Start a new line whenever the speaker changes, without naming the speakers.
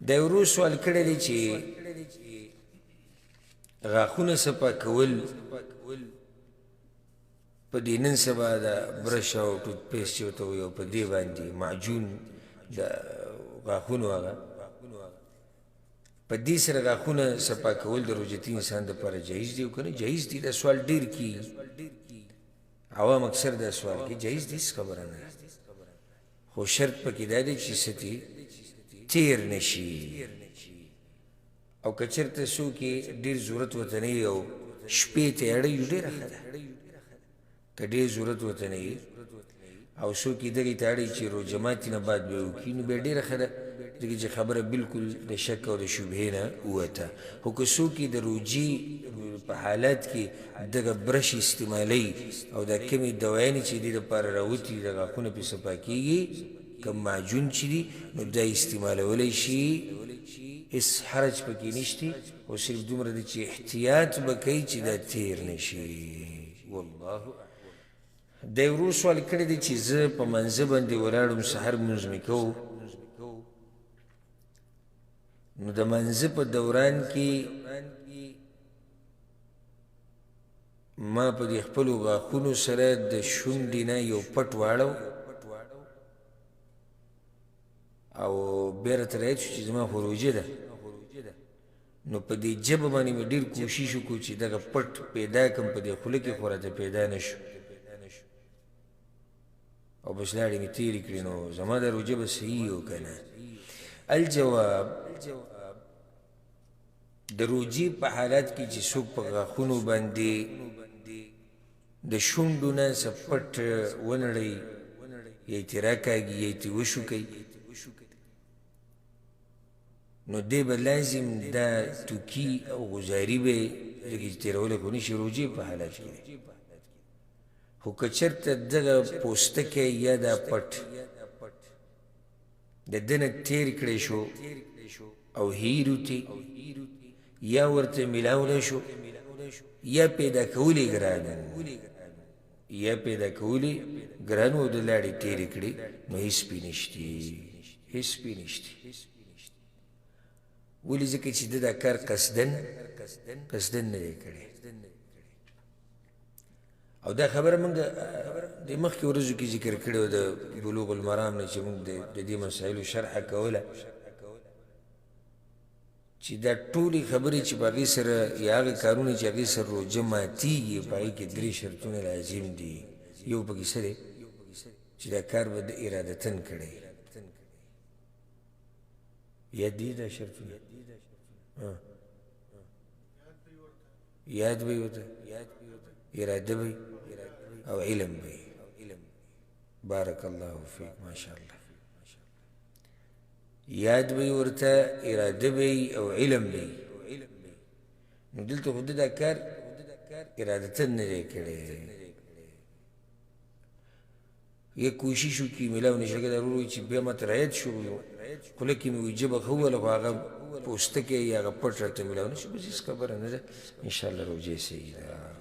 دا یو ورو سوال کړی دی چې غاښونه صفا کول په دې نن سبا د برش او ټوت پیسټ چې ورته وایي او په دې باندې معجون د غاښونو هغه په دې سره غاښونه صفا کول د روژتي انسان دپاره جایز دی او که نه جایز دی. دا سوال ډېر کېږي، عوام اکثر دا سوال کوي. جایز دی، هېڅ خبره نه ده، خو شرط پکې دا دی چې څه تیر نشي. او که چېرته څوک یې ډېر ضرورت ورته نه وي او شپې ته یې اړوي ډېره ښه ده. که ډېر ضرورت ورته نه وي او څوک یې دغې ته اړوي چې روژه ماتي نه بعد به وکړي نو بیا ډېره ښه ده، ځکه چې خبره بلکل د شک او د شبهې نه ووته. خو که څوک یې د روژې په حالت کې دغه برش استعمالوي او دا کمې دوایانې چې دې دپاره راوتي د غاښونه پرې صفا کېږي کم معجون چې دي نو دا استعمالولی شي، هېڅ حرج پکې نشته. خو صرف دومره دی چې احتیاط به کوي چې دا تیر نشي. والله دا یو ورو سوال کړی دی چې زه په منځه باندې ولاړم، سحر لمونځ مې کوو، نو د منځه په دوران کې ما په دې خپلو غاښونو سره د شونډې نه یو پټ واړو او بیا راته رایاد شو چې زما خو روژه ده، نو په دې ژبه باندې مې ډېر کوشش وکړو چې دغه پټ پیدا کړم په دې خوله کې، خو راته پیدا نه شو او بس لاړې مې تېرې کړې. نو زما دا روژه به صحیح و که نه؟ الجواب، د روژې په حالت کې چې څوک په غاښونو باندې د شونډو نه څه پټ ونړوي یا یې ترې راکاږي یا یې ترې وشوکوي نو دی به لازم دا توکي او غزاري به یې ځکه چې تېرولی خو نشي روژې په حالت کې دی. خو که چېرته دغه پوستکی یا دا پټ د ده نه تېر کړی شو او هیر وتې یا ورته میلاولی شو یا پیدا کولی ګران و د لاړې تېرې کړې نو هېڅ پې نشتي، هېڅ پې نشتي. ولې؟ ځکه چې ده دا کار قصدن نه دی کړی. او دا خبره موږ د مخکې ورځو کې ذکر کړې وه د بلوغ المرام نه چې موږ د دې مسایلو شرحه کوله چې دا ټولې خبرې چې په هغې سره یا هغه کارونه چې هغې سره روژه ماتېږي په هغې کې 3 شرطونه لازم دي. یو پکې څه دی چې دا کار به د ارادتن کړی، یاد دي دا شرطونه؟ یاد به یې ورته، اراده به او علم به. بارک الله فیک، ماشاء الله. یاد به یې ورته، اراده به یې او علم به یې. نو دلته خو ده دا کار ارادتن نه دی کړی، یا کوشش وکړي میلاو نشي. لکه دا ورو وایي چې بیا ماته رایاد شو خوله کې مې وایي ژبه ښه وویله خو هغه پوستکی یا هغه پټ راته میلاو نه شو، بس هېڅ خبره نه ده، انشاءالله روژه صحیح ده.